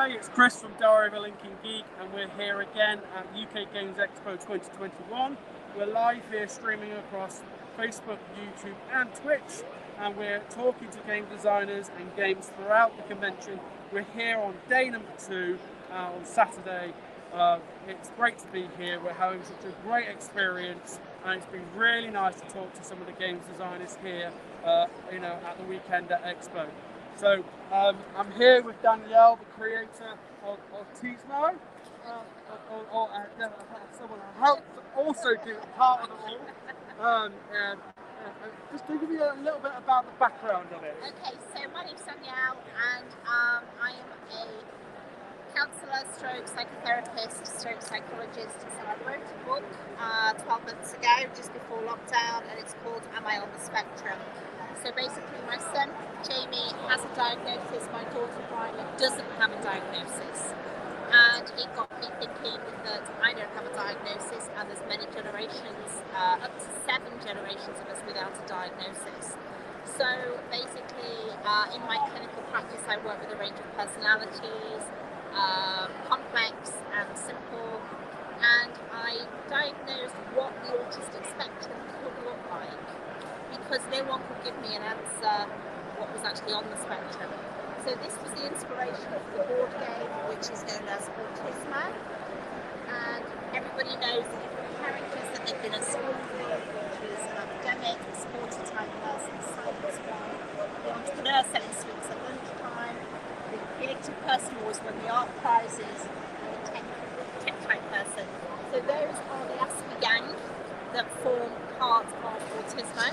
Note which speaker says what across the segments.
Speaker 1: Hi, it's Chris from Diary of a Linking Geek, and we're here again at UK Games Expo 2021. We're live here streaming across Facebook, YouTube and Twitch, and we're talking to game designers and games throughout the convention. We're here on day number 2 on Saturday. It's great to be here. We're having such a great experience, and it's been really nice to talk to some of the games designers here at the weekend at Expo. So I'm here with Danielle, the creator of Autismo, someone who helps also do part of it all. Just to give you a little bit about the background of it.
Speaker 2: Okay, so my name's Danielle, and I am a counsellor, stroke psychotherapist, stroke psychologist. So I wrote a book 12 months ago, just before lockdown, and it's called Am I on the Spectrum? So basically my son, Jamie, has a diagnosis, my daughter, Bryla, doesn't have a diagnosis. And it got me thinking that I don't have a diagnosis, and there's many generations, up to 7 generations of us without a diagnosis. So basically, in my clinical practice, I work with a range of personalities, complex and simple, and I diagnosed what the autistic spectrum could look like, because no one could give me an answer what was actually on the spectrum. So this was the inspiration of the board game, which is known as Autismo, and everybody knows the different characters that they've been at school with, which is an academic, a sporty type person, the science one, the entrepreneur selling sweets at lunchtime, the creative person who always won the art prizes, and the tech type person. So those are the ASPI gang that form part of Autismo.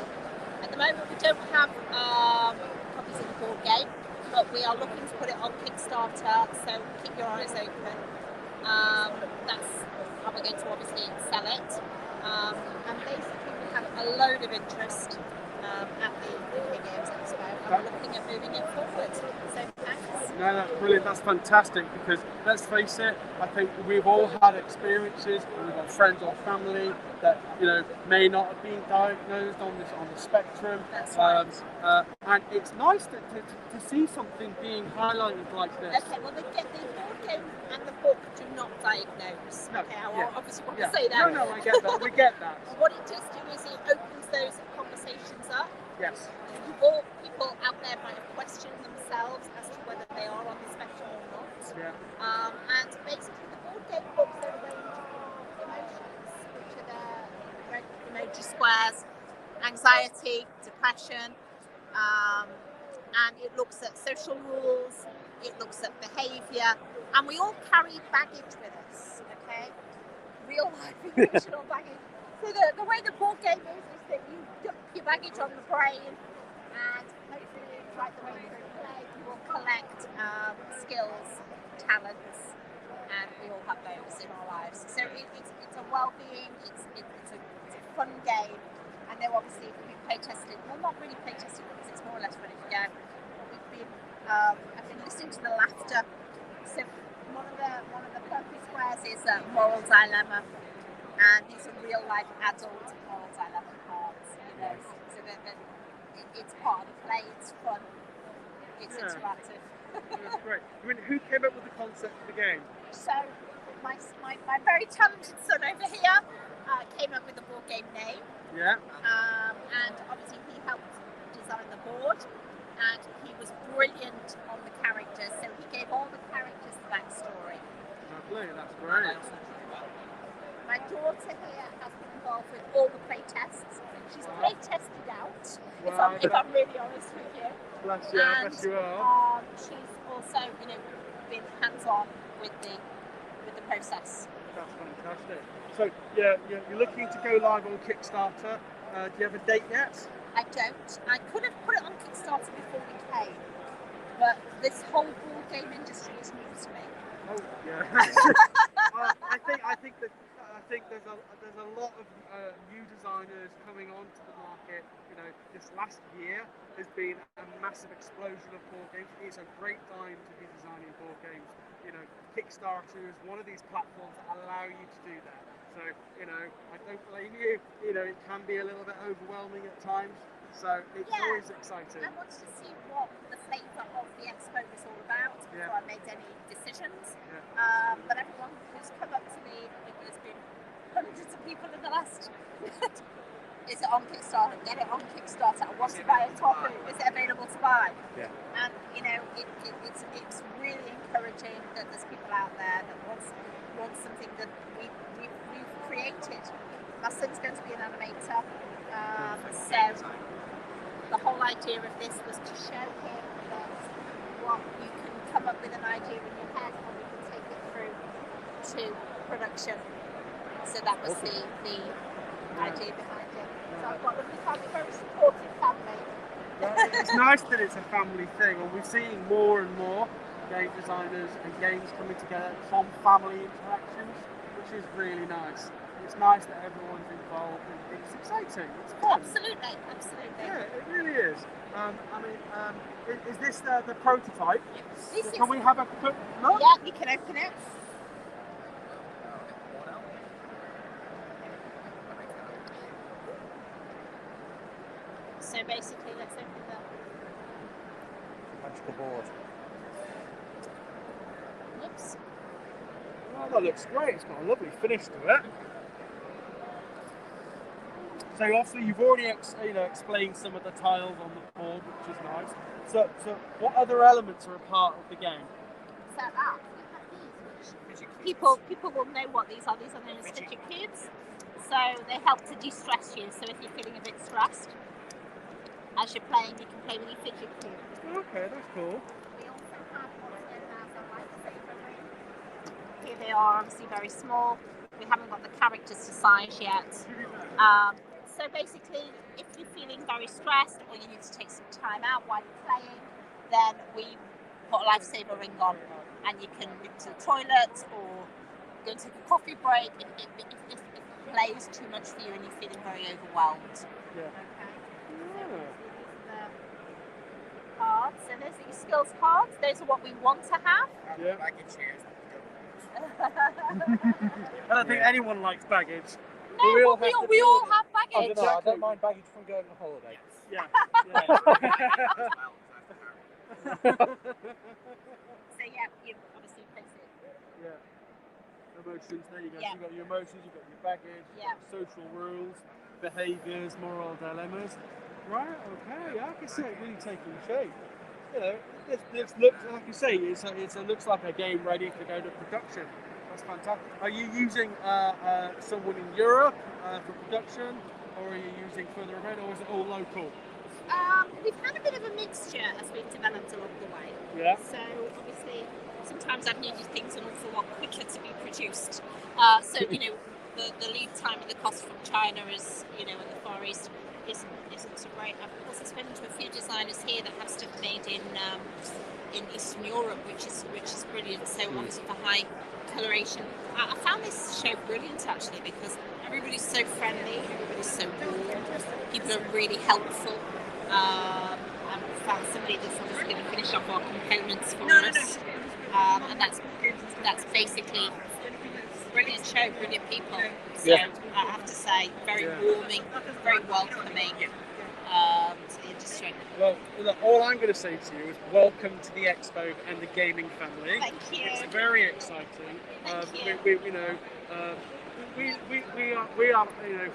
Speaker 2: At the moment we don't have copies of the board game, but we are looking to put it on Kickstarter, so keep your eyes open. That's how we're going to obviously sell it. And basically we have a load of interest at the UK Games Expo, and we're looking at moving it forward. So thanks.
Speaker 1: No, that's brilliant. That's fantastic, because let's face it, I think we've all had experiences, we've got friends or family that may not have been diagnosed on the spectrum.
Speaker 2: That's right.
Speaker 1: And it's nice to see something being highlighted like this.
Speaker 2: Okay, well the board game and the book do not diagnose.
Speaker 1: No,
Speaker 2: okay, I obviously want to say
Speaker 1: No,
Speaker 2: that.
Speaker 1: I get that. We get that.
Speaker 2: What it does do is it opens those conversations up.
Speaker 1: Yes.
Speaker 2: People out there might have questioned themselves as to whether they are on the spectrum or not.
Speaker 1: Yeah.
Speaker 2: And basically the board game books are a range of emotions, which are the red emoji squares, anxiety, depression, and it looks at social rules, it looks at behaviour, and we all carry baggage with us, okay? Real life emotional baggage. So the way the board game is that you dump your baggage on the brain, and hopefully, like the way you play, you will collect skills, talents, and we all have those in our lives. So it's a well-being, it's a fun game. I know obviously if we've play tested, well not really play tested because it's more or less ready to go. I've been listening to the laughter. So one of the purple squares is moral dilemma, and these are real life adult moral dilemma cards. So that it's part of the play. It's fun. It's interactive.
Speaker 1: That's great. I mean, who came up with the concept of the game?
Speaker 2: So my very talented son over here came up with the board game name.
Speaker 1: Yeah.
Speaker 2: And obviously he helped design the board, and he was brilliant on the characters, so he gave all the characters the backstory.
Speaker 1: Lovely, that's great.
Speaker 2: My daughter here has been involved with all the play tests. She's play tested out, if I'm really honest with you.
Speaker 1: Bless you,
Speaker 2: and,
Speaker 1: bless you all.
Speaker 2: She's also, been hands-on with the process.
Speaker 1: That's fantastic. So you're looking to go live on Kickstarter. Do you have a date yet?
Speaker 2: I don't. I could have put it on Kickstarter before we came, but this whole board game industry is new to me.
Speaker 1: Oh yeah. I think there's a lot of new designers coming onto the market. This last year has been a massive explosion of board games. It's a great time to be designing board games. Kickstarter is one of these platforms that allow you to do that. So, I don't blame you. It can be a little bit overwhelming at times. So it's always exciting.
Speaker 2: I wanted to see what the flavour of the Expo was all about before I made any decisions. productions. But everyone who's come up to me, I think there's been hundreds of people in the last. Is it on Kickstarter? Get it on Kickstarter. I want to buy a topic. Is it available to buy?
Speaker 3: Yeah.
Speaker 2: And you know, it's really encouraging that there's people out there that want something that we've created. My son's going to be an animator, so the whole idea of this was to show him that what you can come up with an idea in your head and we can take it through to production. So that was the idea behind it. So I've got a lovely family, very supportive family.
Speaker 1: It's nice that it's a family thing, and we're seeing more and more game designers and games coming together from family interactions, which is really nice. It's nice that everyone's involved. It's exciting. It's fun.
Speaker 2: Absolutely.
Speaker 1: Yeah, it really is. Is this the prototype?
Speaker 2: Yes.
Speaker 1: Can we have a quick look?
Speaker 2: Yeah, you can open it. So basically, let's open the
Speaker 3: Magical board.
Speaker 2: Whoops.
Speaker 1: Oh, that looks great. It's got a lovely finish to it. So obviously you've already explained some of the tiles on the board, which is nice. So what other elements are a part of the game?
Speaker 2: So we have these, which people will know what these are. These are known as fidget cubes. So they help to de-stress you. So if you're feeling a bit stressed, as you're playing, you can play with your fidget cube.
Speaker 1: Okay, that's cool.
Speaker 2: We also have what's known as a lifesaver ring. Here they are, obviously very small. We haven't got the characters to size yet. So basically, if you're feeling very stressed or you need to take some time out while you're playing, then we put a lifesaver ring on, and you can go to the toilet or go and take a coffee break if play is too much for you and you're feeling very overwhelmed.
Speaker 1: Yeah.
Speaker 2: Okay. Cards. So those are your skills cards. Those are what we want to have.
Speaker 1: Yeah. I don't think anyone likes baggage.
Speaker 2: No, we all have baggage.
Speaker 3: I don't mind baggage from going on holiday.
Speaker 1: Yeah.
Speaker 2: So yeah, you obviously place it.
Speaker 1: Yeah. Emotions. There you go.
Speaker 2: Yeah.
Speaker 1: So you've got your emotions. You've got your baggage.
Speaker 2: Yeah.
Speaker 1: Social rules, behaviours, moral dilemmas. Right. Okay. I can see it really taking shape. You know, this looks like you say. It looks like a game ready to go to production. That's fantastic. Are you using someone in Europe for production, or are you using further ahead, or is it all local?
Speaker 2: We've had a bit of a mixture as we've developed along the way.
Speaker 1: Yeah.
Speaker 2: So obviously, sometimes I've needed things an awful lot quicker to be produced. So you know, the lead time and the cost from China is, you know, in the Far East isn't so great. Of course, I've spoken to a few designers here that have stuff made in Eastern Europe, which is brilliant. So obviously for high coloration, I found this show brilliant actually because everybody's so friendly, everybody's so warm, people are really helpful. I found somebody that's obviously going to finish off our components for us, and that's basically brilliant show, brilliant people. So I have to say, very warming, very welcoming to the industry.
Speaker 1: Well, look, all I'm going to say to you is welcome to the Expo and the gaming family.
Speaker 2: Thank you.
Speaker 1: It's very exciting.
Speaker 2: Thank you.
Speaker 1: We are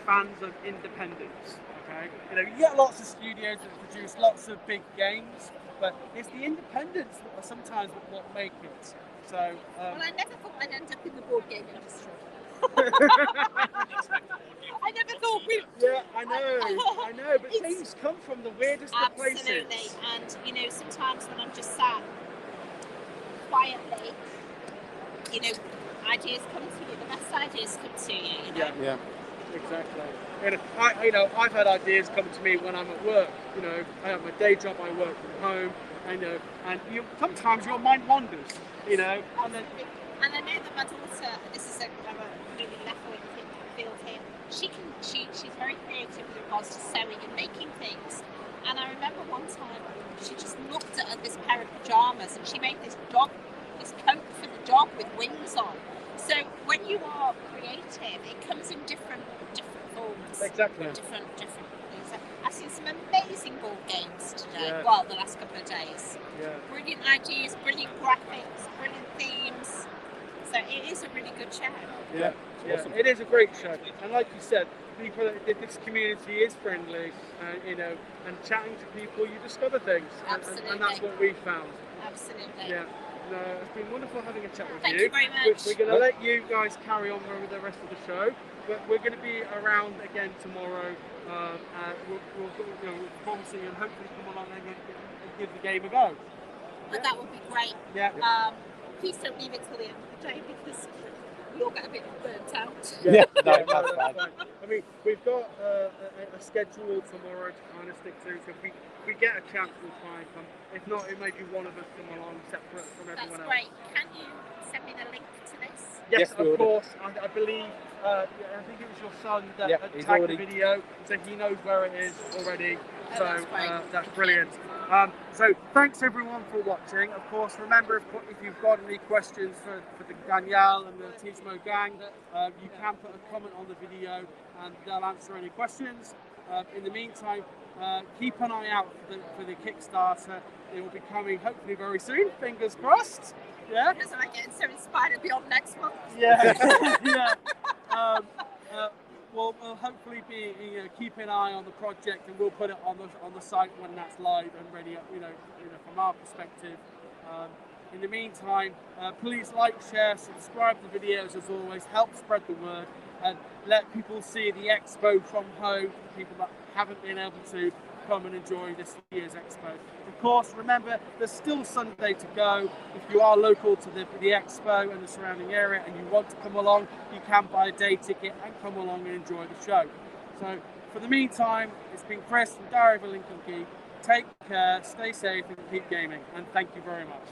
Speaker 1: fans of independence. Okay, you get lots of studios that produce lots of big games, but it's the independence that are sometimes what make it. So.
Speaker 2: Well, I never thought I'd end up in the board game industry. I never thought we.
Speaker 1: Yeah, I know, but things come from the weirdest of places.
Speaker 2: Absolutely, and sometimes when I'm just sat quietly, ideas come to you. The best ideas come to you.
Speaker 3: Yeah.
Speaker 1: Exactly. I've had ideas come to me when I'm at work. I have my day job. I work from home. And sometimes your mind wanders. And then.
Speaker 2: And I know that my daughter, this is a completely left wing field here. She's very creative with regards to sewing and making things. And I remember one time she just looked at this pair of pajamas and she made this coat for the dog with wings on. So when you are creative, it comes in different forms.
Speaker 1: Exactly.
Speaker 2: Different things. I've seen some amazing board games today.
Speaker 1: Yeah.
Speaker 2: Well, the last couple of days.
Speaker 1: Yeah.
Speaker 2: Brilliant ideas, brilliant graphics, brilliant themes. So it is a really good show.
Speaker 1: Yeah, yeah,
Speaker 3: Awesome.
Speaker 1: it is a great show, and like you said, people, this community is friendly, you know, and chatting to people, you discover things, and that's
Speaker 2: Absolutely.
Speaker 1: what we found.
Speaker 2: Absolutely.
Speaker 1: Yeah, no, it's been wonderful having a chat with
Speaker 2: Thank you very much.
Speaker 1: We're going to let you guys carry on with the rest of the show, but we're going to be around again tomorrow. We'll promising and hopefully come along and give the game a go.
Speaker 2: But that would be great.
Speaker 1: Yeah.
Speaker 2: Please don't leave it till the end of the day because you'll get a bit burnt out.
Speaker 3: Yeah,
Speaker 1: no,
Speaker 3: that's
Speaker 1: that's
Speaker 3: fine.
Speaker 1: fine. I mean, we've got a schedule tomorrow to kind of stick to, so if we get a chance, we'll try and come. If not, it may be one of us come along separate from everyone
Speaker 2: That's
Speaker 1: else.
Speaker 2: great. Can you send me the link to this?
Speaker 1: Yes,
Speaker 3: Yes, we
Speaker 1: of
Speaker 3: will.
Speaker 1: course. I believe, I think it was your son that
Speaker 3: Yeah,
Speaker 1: tagged
Speaker 3: he's
Speaker 1: the
Speaker 3: already-
Speaker 1: video, so he knows where it is already.
Speaker 2: Oh,
Speaker 1: So
Speaker 2: that's great.
Speaker 1: that's brilliant. So thanks everyone for watching. Of course, remember if you've got any questions for the Danielle and the Autismo gang, you can put a comment on the video and they'll answer any questions. In the meantime, keep an eye out for the Kickstarter. It will be coming hopefully very soon. Fingers crossed. Yeah.
Speaker 2: Because I'm getting so inspired to be on next month.
Speaker 1: Yeah. Yeah. We'll hopefully be keep an eye on the project, and we'll put it on the site when that's live and ready. From our perspective. In the meantime, please like, share, subscribe to the videos as always. Help spread the word and let people see the Expo from home. People that haven't been able to come and enjoy this year's Expo. Of course, remember there's still Sunday to go. If you are local to the Expo and the surrounding area and you want to come along, you can buy a day ticket and come along and enjoy the show. So for the meantime, it's been Chris from Diary of a Lincoln Geek. Take care, stay safe and keep gaming, and thank you very much.